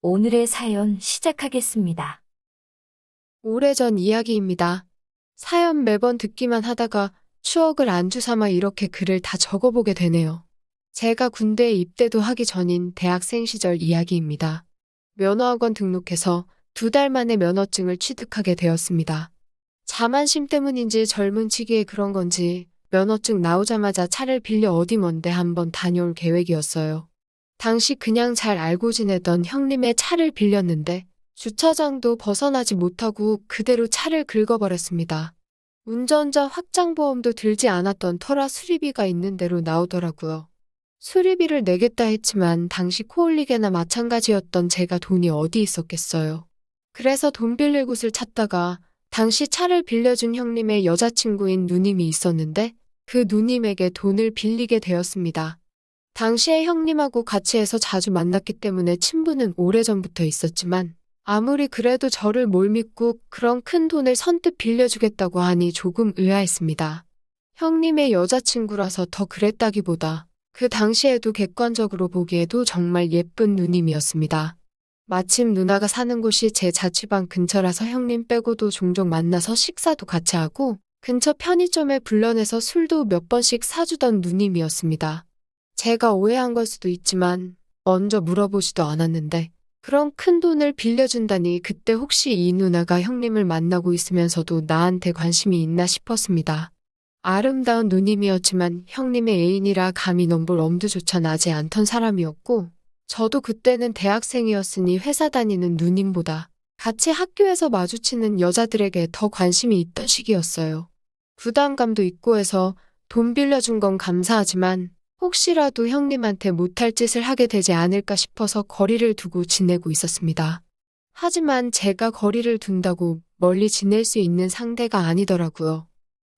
오늘의 사연 시작하겠습니다. 오래전 이야기입니다. 사연 매번 듣기만 하다가 추억을 안주 삼아 이렇게 글을 다 적어보게 되네요. 제가 군대에 입대도 하기 전인 대학생 시절 이야기입니다. 면허학원 등록해서 2달 만에 면허증을 취득하게 되었습니다. 자만심 때문인지 젊은 치기에 그런 건지 면허증 나오자마자 차를 빌려 어디 먼데 한번 다녀올 계획이었어요. 당시 그냥 잘 알고 지내던 형님의 차를 빌렸는데 주차장도 벗어나지 못하고 그대로 차를 긁어버렸습니다. 운전자 확장보험도 들지 않았던 터라 수리비가 있는 대로 나오더라고요. 수리비를 내겠다 했지만 당시 코올리게나 마찬가지였던 제가 돈이 어디 있었겠어요. 그래서 돈 빌릴 곳을 찾다가 당시 차를 빌려준 형님의 여자친구인 누님이 있었는데 그 누님에게 돈을 빌리게 되었습니다. 당시에 형님하고 같이 해서 자주 만났기 때문에 친분은 오래전부터 있었지만 아무리 그래도 저를 뭘 믿고 그런 큰 돈을 선뜻 빌려주겠다고 하니 조금 의아했습니다. 형님의 여자친구라서 더 그랬다기보다 그 당시에도 객관적으로 보기에도 정말 예쁜 누님이었습니다. 마침 누나가 사는 곳이 제 자취방 근처라서 형님 빼고도 종종 만나서 식사도 같이 하고 근처 편의점에 불러내서 술도 몇 번씩 사주던 누님이었습니다. 제가 오해한 걸 수도 있지만 먼저 물어보지도 않았는데 그런 큰 돈을 빌려준다니 그때 혹시 이 누나가 형님을 만나고 있으면서도 나한테 관심이 있나 싶었습니다. 아름다운 누님이었지만 형님의 애인이라 감히 넘볼 엄두조차 나지 않던 사람이었고 저도 그때는 대학생이었으니 회사 다니는 누님보다 같이 학교에서 마주치는 여자들에게 더 관심이 있던 시기였어요. 부담감도 있고 해서 돈 빌려준 건 감사하지만 혹시라도 형님한테 못할 짓을 하게 되지 않을까 싶어서 거리를 두고 지내고 있었습니다. 하지만 제가 거리를 둔다고 멀리 지낼 수 있는 상대가 아니더라고요.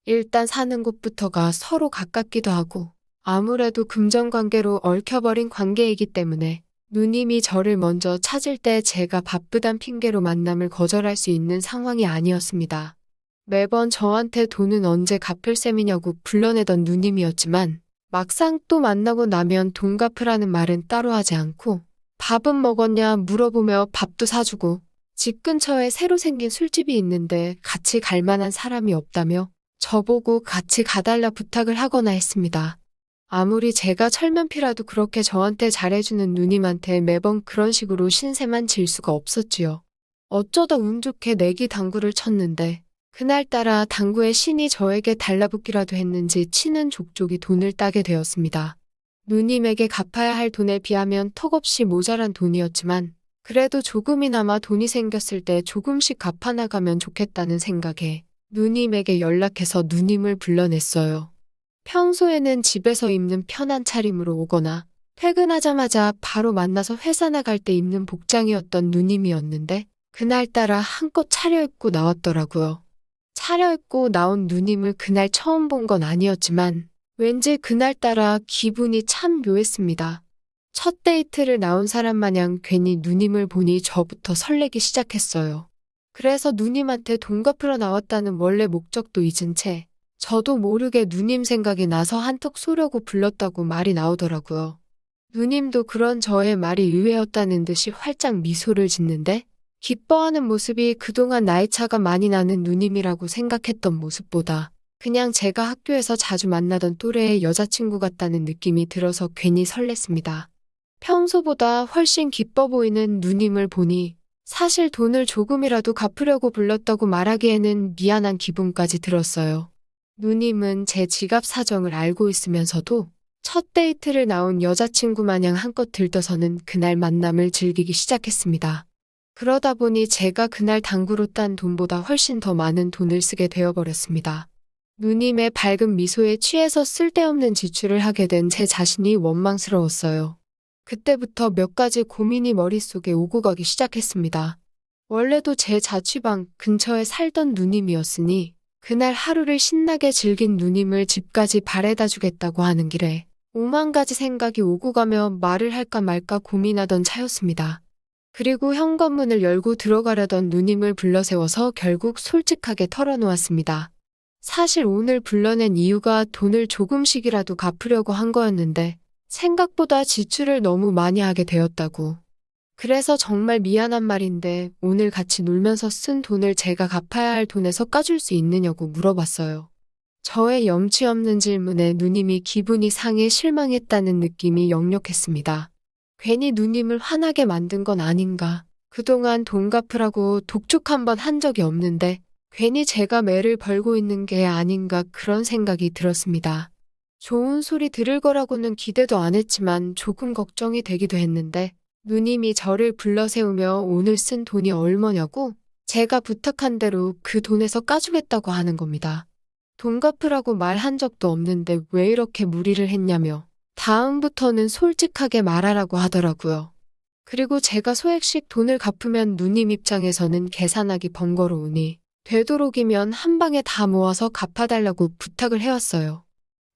일단 사는 곳부터가 서로 가깝기도 하고 아무래도 금전관계로 얽혀버린 관계이기 때문에 누님이 저를 먼저 찾을 때 제가 바쁘단 핑계로 만남을 거절할 수 있는 상황이 아니었습니다. 매번 저한테 돈은 언제 갚을 셈이냐고 불러내던 누님이었지만 막상 또 만나고 나면 돈 갚으라는 말은 따로 하지 않고 밥은 먹었냐 물어보며 밥도 사주고 집 근처에 새로 생긴 술집이 있는데 같이 갈 만한 사람이 없다며 저보고 같이 가달라 부탁을 하거나 했습니다. 아무리 제가 철면피라도 그렇게 저한테 잘해주는 누님한테 매번 그런 식으로 신세만 질 수가 없었지요. 어쩌다 운 좋게 내기 당구를 쳤는데 그날따라 당구의 신이 저에게 달라붙기라도 했는지 치는 족족이 돈을 따게 되었습니다. 누님에게 갚아야 할 돈에 비하면 턱없이 모자란 돈이었지만 그래도 조금이나마 돈이 생겼을 때 조금씩 갚아나가면 좋겠다는 생각에 누님에게 연락해서 누님을 불러냈어요. 평소에는 집에서 입는 편한 차림으로 오거나 퇴근하자마자 바로 만나서 회사 나갈 때 입는 복장이었던 누님이었는데 그날따라 한껏 차려입고 나왔더라고요. 차려입고 나온 누님을 그날 처음 본 건 아니었지만 왠지 그날따라 기분이 참 묘했습니다. 첫 데이트를 나온 사람 마냥 괜히 누님을 보니 저부터 설레기 시작했어요. 그래서 누님한테 돈 갚으러 나왔다는 원래 목적도 잊은 채 저도 모르게 누님 생각이 나서 한턱 쏘려고 불렀다고 말이 나오더라고요. 누님도 그런 저의 말이 의외였다는 듯이 활짝 미소를 짓는데 기뻐하는 모습이 그동안 나이 차가 많이 나는 누님이라고 생각했던 모습보다 그냥 제가 학교에서 자주 만나던 또래의 여자친구 같다는 느낌이 들어서 괜히 설렜습니다. 평소보다 훨씬 기뻐 보이는 누님을 보니 사실 돈을 조금이라도 갚으려고 불렀다고 말하기에는 미안한 기분까지 들었어요. 누님은 제 지갑 사정을 알고 있으면서도 첫 데이트를 나온 여자친구 마냥 한껏 들떠서는 그날 만남을 즐기기 시작했습니다. 그러다 보니 제가 그날 당구로 딴 돈보다 훨씬 더 많은 돈을 쓰게 되어버렸습니다. 누님의 밝은 미소에 취해서 쓸데없는 지출을 하게 된 제 자신이 원망스러웠어요. 그때부터 몇 가지 고민이 머릿속에 오고 가기 시작했습니다. 원래도 제 자취방 근처에 살던 누님이었으니 그날 하루를 신나게 즐긴 누님을 집까지 바래다 주겠다고 하는 길에 5만 가지 생각이 오고 가며 말을 할까 말까 고민하던 차였습니다. 그리고 현관문을 열고 들어가려던 누님을 불러세워서 결국 솔직하게 털어놓았습니다. 사실 오늘 불러낸 이유가 돈을 조금씩이라도 갚으려고 한 거였는데 생각보다 지출을 너무 많이 하게 되었다고. 그래서 정말 미안한 말인데 오늘 같이 놀면서 쓴 돈을 제가 갚아야 할 돈에서 까줄 수 있느냐고 물어봤어요. 저의 염치 없는 질문에 누님이 기분이 상해 실망했다는 느낌이 역력했습니다. 괜히 누님을 화나게 만든 건 아닌가. 그동안 돈 갚으라고 독촉 한 번 한 적이 없는데 괜히 제가 매를 벌고 있는 게 아닌가 그런 생각이 들었습니다. 좋은 소리 들을 거라고는 기대도 안 했지만 조금 걱정이 되기도 했는데 누님이 저를 불러 세우며 오늘 쓴 돈이 얼마냐고 제가 부탁한 대로 그 돈에서 까주겠다고 하는 겁니다. 돈 갚으라고 말한 적도 없는데 왜 이렇게 무리를 했냐며 다음부터는 솔직하게 말하라고 하더라고요. 그리고 제가 소액씩 돈을 갚으면 누님 입장에서는 계산하기 번거로우니 되도록이면 한 방에 다 모아서 갚아달라고 부탁을 해왔어요.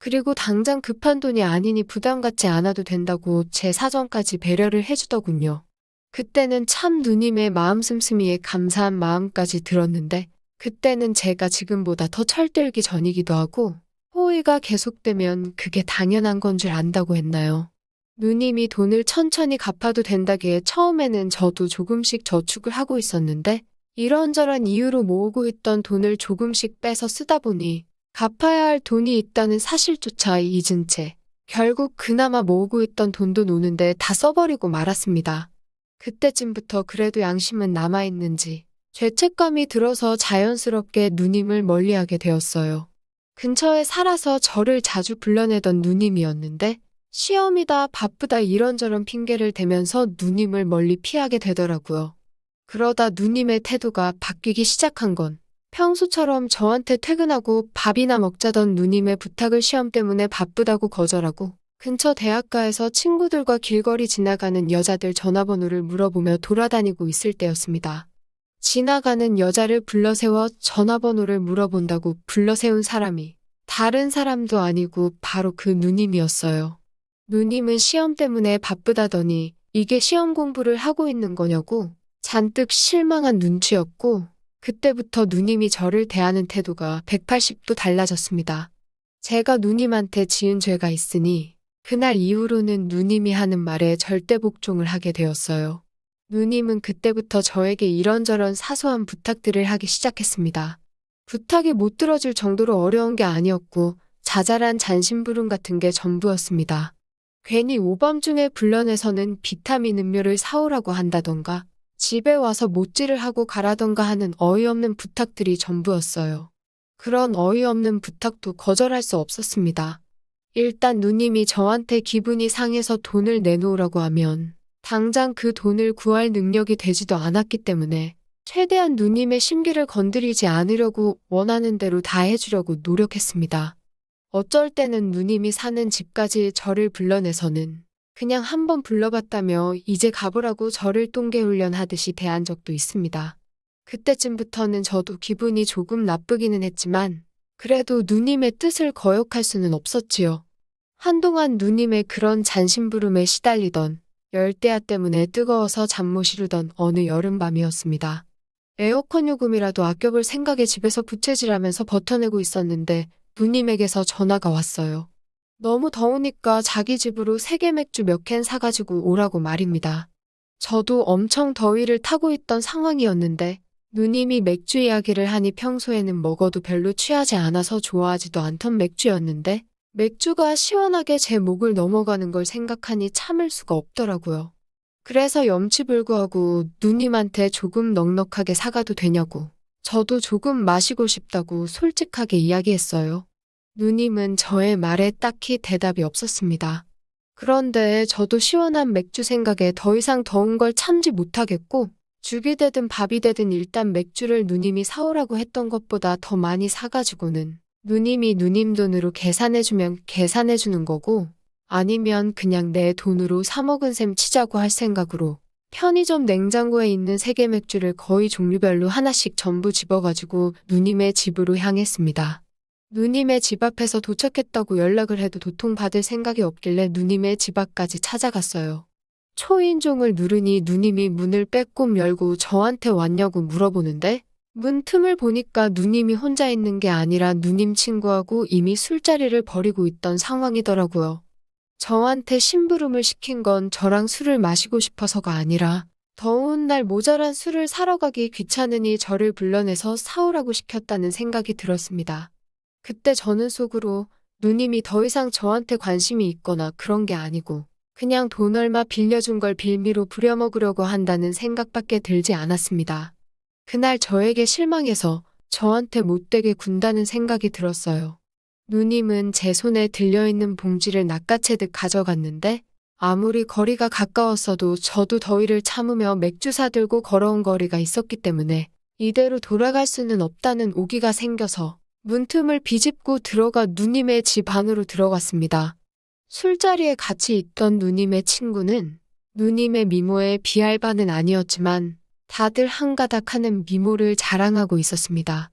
그리고 당장 급한 돈이 아니니 부담 갖지 않아도 된다고 제 사정까지 배려를 해주더군요. 그때는 참 누님의 마음 씀씀이에 감사한 마음까지 들었는데 그때는 제가 지금보다 더 철들기 전이기도 하고 호의가 계속되면 그게 당연한 건 줄 안다고 했나요? 누님이 돈을 천천히 갚아도 된다기에 처음에는 저도 조금씩 저축을 하고 있었는데 이런저런 이유로 모으고 있던 돈을 조금씩 빼서 쓰다 보니 갚아야 할 돈이 있다는 사실조차 잊은 채 결국 그나마 모으고 있던 돈도 노는데 다 써버리고 말았습니다. 그때쯤부터 그래도 양심은 남아있는지 죄책감이 들어서 자연스럽게 누님을 멀리하게 되었어요. 근처에 살아서 저를 자주 불러내던 누님이었는데 시험이다 바쁘다 이런저런 핑계를 대면서 누님을 멀리 피하게 되더라고요. 그러다 누님의 태도가 바뀌기 시작한 건 평소처럼 저한테 퇴근하고 밥이나 먹자던 누님의 부탁을 시험 때문에 바쁘다고 거절하고 근처 대학가에서 친구들과 길거리 지나가는 여자들 전화번호를 물어보며 돌아다니고 있을 때였습니다. 지나가는 여자를 불러세워 전화번호를 물어본다고 불러세운 사람이 다른 사람도 아니고 바로 그 누님이었어요. 누님은 시험 때문에 바쁘다더니 이게 시험 공부를 하고 있는 거냐고 잔뜩 실망한 눈치였고 그때부터 누님이 저를 대하는 태도가 180도 달라졌습니다. 제가 누님한테 지은 죄가 있으니 그날 이후로는 누님이 하는 말에 절대 복종을 하게 되었어요. 누님은 그때부터 저에게 이런저런 사소한 부탁들을 하기 시작했습니다. 부탁이 못 들어줄 정도로 어려운 게 아니었고 자잘한 잔심부름 같은 게 전부였습니다. 괜히 오밤중에 불러내서는 비타민 음료를 사오라고 한다던가 집에 와서 못질을 하고 가라던가 하는 어이없는 부탁들이 전부였어요. 그런 어이없는 부탁도 거절할 수 없었습니다. 일단 누님이 저한테 기분이 상해서 돈을 내놓으라고 하면 당장 그 돈을 구할 능력이 되지도 않았기 때문에 최대한 누님의 심기를 건드리지 않으려고 원하는 대로 다 해주려고 노력했습니다. 어쩔 때는 누님이 사는 집까지 저를 불러내서는 그냥 한번 불러봤다며 이제 가보라고 저를 똥개훈련하듯이 대한 적도 있습니다. 그때쯤부터는 저도 기분이 조금 나쁘기는 했지만 그래도 누님의 뜻을 거역할 수는 없었지요. 한동안 누님의 그런 잔심부름에 시달리던 열대야 때문에 뜨거워서 잠 못 이루던 어느 여름밤이었습니다. 에어컨 요금이라도 아껴볼 생각에 집에서 부채질하면서 버텨내고 있었는데 누님에게서 전화가 왔어요. 너무 더우니까 자기 집으로 세계 맥주 몇 캔 사가지고 오라고 말입니다. 저도 엄청 더위를 타고 있던 상황이었는데 누님이 맥주 이야기를 하니 평소에는 먹어도 별로 취하지 않아서 좋아하지도 않던 맥주였는데 맥주가 시원하게 제 목을 넘어가는 걸 생각하니 참을 수가 없더라고요. 그래서 염치불구하고 누님한테 조금 넉넉하게 사가도 되냐고 저도 조금 마시고 싶다고 솔직하게 이야기했어요. 누님은 저의 말에 딱히 대답이 없었습니다. 그런데 저도 시원한 맥주 생각에 더 이상 더운 걸 참지 못하겠고 죽이 되든 밥이 되든 일단 맥주를 누님이 사오라고 했던 것보다 더 많이 사가지고는 누님이 누님 돈으로 계산해주면 계산해주는 거고 아니면 그냥 내 돈으로 사 먹은 셈 치자고 할 생각으로 편의점 냉장고에 있는 세계 맥주를 거의 종류별로 하나씩 전부 집어가지고 누님의 집으로 향했습니다. 누님의 집 앞에서 도착했다고 연락을 해도 도통받을 생각이 없길래 누님의 집 앞까지 찾아갔어요. 초인종을 누르니 누님이 문을 빼꼼 열고 저한테 왔냐고 물어보는데 문 틈을 보니까 누님이 혼자 있는 게 아니라 누님 친구하고 이미 술자리를 벌이고 있던 상황이더라고요. 저한테 심부름을 시킨 건 저랑 술을 마시고 싶어서가 아니라 더운 날 모자란 술을 사러 가기 귀찮으니 저를 불러내서 사오라고 시켰다는 생각이 들었습니다. 그때 저는 속으로 누님이 더 이상 저한테 관심이 있거나 그런 게 아니고 그냥 돈 얼마 빌려준 걸 빌미로 부려먹으려고 한다는 생각밖에 들지 않았습니다. 그날 저에게 실망해서 저한테 못되게 군다는 생각이 들었어요. 누님은 제 손에 들려있는 봉지를 낚아채듯 가져갔는데 아무리 거리가 가까웠어도 저도 더위를 참으며 맥주 사들고 걸어온 거리가 있었기 때문에 이대로 돌아갈 수는 없다는 오기가 생겨서 문틈을 비집고 들어가 누님의 집 안으로 들어갔습니다. 술자리에 같이 있던 누님의 친구는 누님의 미모에 비할 바는 아니었지만 다들 한가닥 하는 미모를 자랑하고 있었습니다.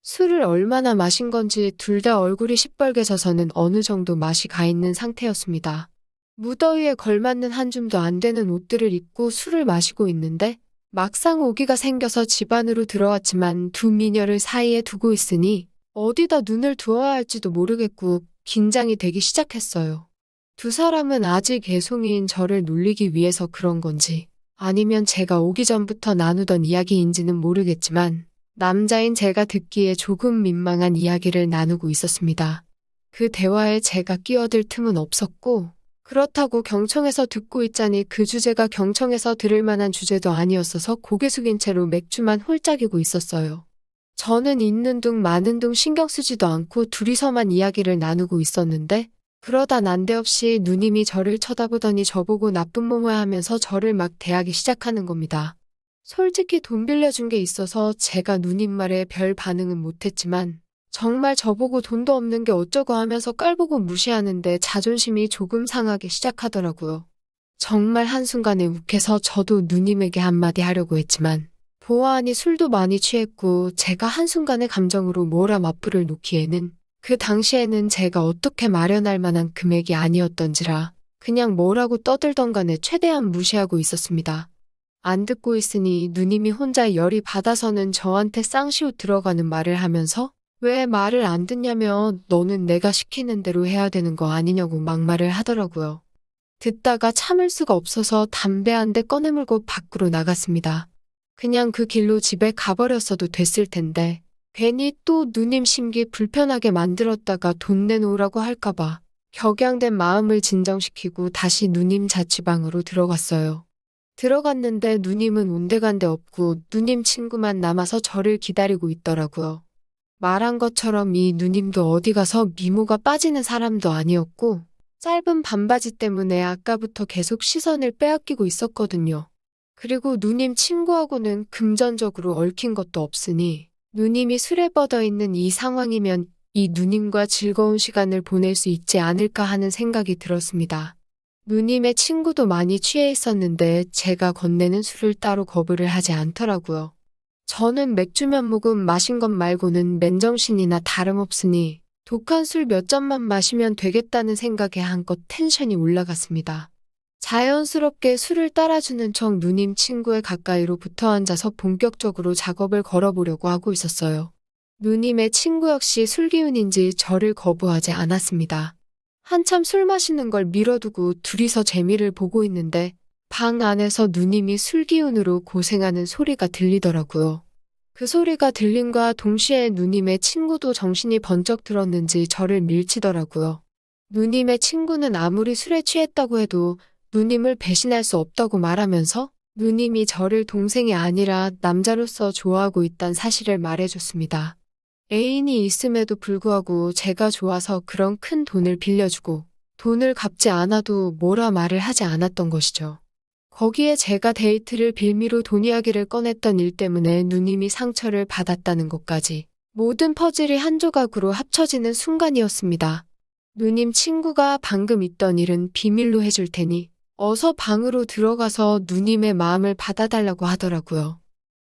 술을 얼마나 마신 건지 둘 다 얼굴이 시뻘개져서는 어느 정도 맛이 가 있는 상태였습니다. 무더위에 걸맞는 한 줌도 안 되는 옷들을 입고 술을 마시고 있는데 막상 오기가 생겨서 집 안으로 들어왔지만 두 미녀를 사이에 두고 있으니 어디다 눈을 두어야 할지도 모르겠고 긴장이 되기 시작했어요. 두 사람은 아직 애송이인 저를 놀리기 위해서 그런 건지 아니면 제가 오기 전부터 나누던 이야기인지는 모르겠지만 남자인 제가 듣기에 조금 민망한 이야기를 나누고 있었습니다. 그 대화에 제가 끼어들 틈은 없었고 그렇다고 경청해서 듣고 있자니 그 주제가 경청해서 들을 만한 주제도 아니었어서 고개 숙인 채로 맥주만 홀짝이고 있었어요. 저는 있는 둥 마는 둥 신경 쓰지도 않고 둘이서만 이야기를 나누고 있었는데 그러다 난데없이 누님이 저를 쳐다보더니 저보고 나쁜 몸을 하면서 저를 막 대하기 시작하는 겁니다. 솔직히 돈 빌려준 게 있어서 제가 누님 말에 별 반응은 못했지만 정말 저보고 돈도 없는 게 어쩌고 하면서 깔보고 무시하는데 자존심이 조금 상하기 시작하더라고요. 정말 한순간에 욱해서 저도 누님에게 한마디 하려고 했지만 보아하니 술도 많이 취했고 제가 한순간에 감정으로 뭐라 맞불을 놓기에는 그 당시에는 제가 어떻게 마련할 만한 금액이 아니었던지라 그냥 뭐라고 떠들던 간에 최대한 무시하고 있었습니다. 안 듣고 있으니 누님이 혼자 열이 받아서는 저한테 쌍시옷 들어가는 말을 하면서 왜 말을 안 듣냐며 너는 내가 시키는 대로 해야 되는 거 아니냐고 막말을 하더라고요. 듣다가 참을 수가 없어서 담배 한 대 꺼내물고 밖으로 나갔습니다. 그냥 그 길로 집에 가버렸어도 됐을 텐데 괜히 또 누님 심기 불편하게 만들었다가 돈 내놓으라고 할까봐 격양된 마음을 진정시키고 다시 누님 자취방으로 들어갔어요. 들어갔는데 누님은 온데간데 없고 누님 친구만 남아서 저를 기다리고 있더라고요. 말한 것처럼 이 누님도 어디 가서 미모가 빠지는 사람도 아니었고 짧은 반바지 때문에 아까부터 계속 시선을 빼앗기고 있었거든요. 그리고 누님 친구하고는 금전적으로 얽힌 것도 없으니 누님이 술에 뻗어 있는 이 상황이면 이 누님과 즐거운 시간을 보낼 수 있지 않을까 하는 생각이 들었습니다. 누님의 친구도 많이 취해 있었는데 제가 건네는 술을 따로 거부를 하지 않더라고요. 저는 맥주 몇 모금 마신 것 말고는 맨정신이나 다름없으니 독한 술 몇 잔만 마시면 되겠다는 생각에 한껏 텐션이 올라갔습니다. 자연스럽게 술을 따라주는 척 누님 친구의 가까이로 붙어 앉아서 본격적으로 작업을 걸어보려고 하고 있었어요. 누님의 친구 역시 술기운인지 저를 거부하지 않았습니다. 한참 술 마시는 걸 미뤄두고 둘이서 재미를 보고 있는데 방 안에서 누님이 술기운으로 고생하는 소리가 들리더라고요. 그 소리가 들림과 동시에 누님의 친구도 정신이 번쩍 들었는지 저를 밀치더라고요. 누님의 친구는 아무리 술에 취했다고 해도 누님을 배신할 수 없다고 말하면서 누님이 저를 동생이 아니라 남자로서 좋아하고 있다는 사실을 말해줬습니다. 애인이 있음에도 불구하고 제가 좋아서 그런 큰 돈을 빌려주고 돈을 갚지 않아도 뭐라 말을 하지 않았던 것이죠. 거기에 제가 데이트를 빌미로 돈 이야기를 꺼냈던 일 때문에 누님이 상처를 받았다는 것까지 모든 퍼즐이 한 조각으로 합쳐지는 순간이었습니다. 누님 친구가 방금 있던 일은 비밀로 해줄 테니 어서 방으로 들어가서 누님의 마음을 받아달라고 하더라고요.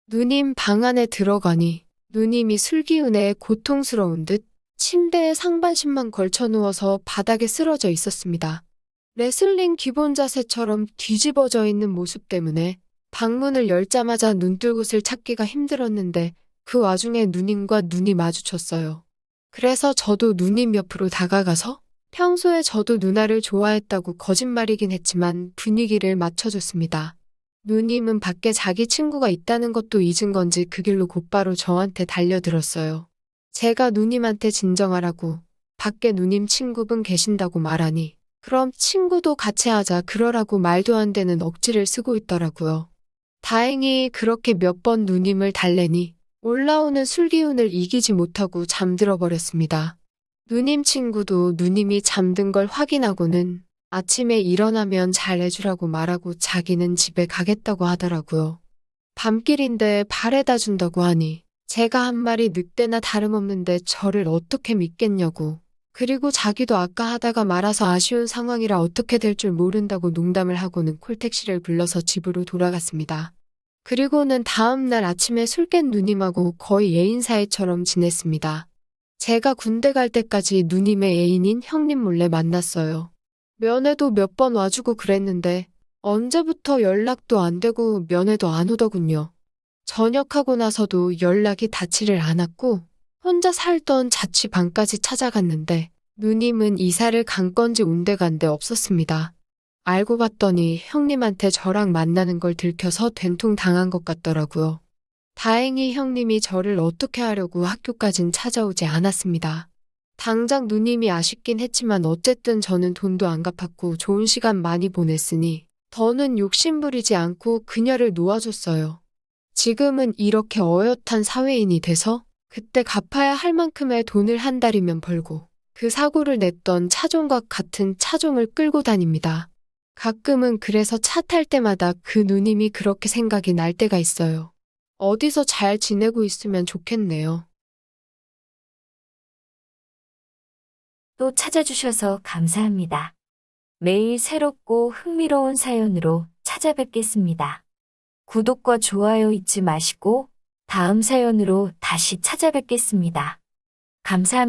누님 방 안에 들어가니 누님이 술기운에 고통스러운 듯 침대에 상반신만 걸쳐 누워서 바닥에 쓰러져 있었습니다. 레슬링 기본 자세처럼 뒤집어져 있는 모습 때문에 방문을 열자마자 눈뜰 곳을 찾기가 힘들었는데 그 와중에 누님과 눈이 마주쳤어요. 그래서 저도 누님 옆으로 다가가서 평소에 저도 누나를 좋아했다고 거짓말이긴 했지만 분위기를 맞춰줬습니다. 누님은 밖에 자기 친구가 있다는 것도 잊은 건지 그 길로 곧바로 저한테 달려들었어요. 제가 누님한테 진정하라고 밖에 누님 친구분 계신다고 말하니 그럼 친구도 같이 하자 그러라고 말도 안 되는 억지를 쓰고 있더라고요. 다행히 그렇게 몇 번 누님을 달래니 올라오는 술 기운을 이기지 못하고 잠들어 버렸습니다. 누님 친구도 누님이 잠든 걸 확인하고는 아침에 일어나면 잘 해주라고 말하고 자기는 집에 가겠다고 하더라고요. 밤길인데 발에다 준다고 하니 제가 한 말이 늑대나 다름없는데 저를 어떻게 믿겠냐고. 그리고 자기도 아까 하다가 말아서 아쉬운 상황이라 어떻게 될 줄 모른다고 농담을 하고는 콜택시를 불러서 집으로 돌아갔습니다. 그리고는 다음날 아침에 술 깬 누님하고 거의 애인 사이처럼 지냈습니다. 제가 군대 갈 때까지 누님의 애인인 형님 몰래 만났어요. 면회도 몇 번 와주고 그랬는데 언제부터 연락도 안 되고 면회도 안 오더군요. 전역하고 나서도 연락이 닿지를 않았고 혼자 살던 자취방까지 찾아갔는데 누님은 이사를 간 건지 온데간데 없었습니다. 알고 봤더니 형님한테 저랑 만나는 걸 들켜서 된통 당한 것 같더라고요. 다행히 형님이 저를 어떻게 하려고 학교까진 찾아오지 않았습니다. 당장 누님이 아쉽긴 했지만 어쨌든 저는 돈도 안 갚았고 좋은 시간 많이 보냈으니 더는 욕심부리지 않고 그녀를 놓아줬어요. 지금은 이렇게 어엿한 사회인이 돼서 그때 갚아야 할 만큼의 돈을 한 달이면 벌고 그 사고를 냈던 차종과 같은 차종을 끌고 다닙니다. 가끔은 그래서 차 탈 때마다 그 누님이 그렇게 생각이 날 때가 있어요. 어디서 잘 지내고 있으면 좋겠네요. 또 찾아주셔서 감사합니다. 매일 새롭고 흥미로운 사연으로 찾아뵙겠습니다. 구독과 좋아요 잊지 마시고 다음 사연으로 다시 찾아뵙겠습니다. 감사합니다.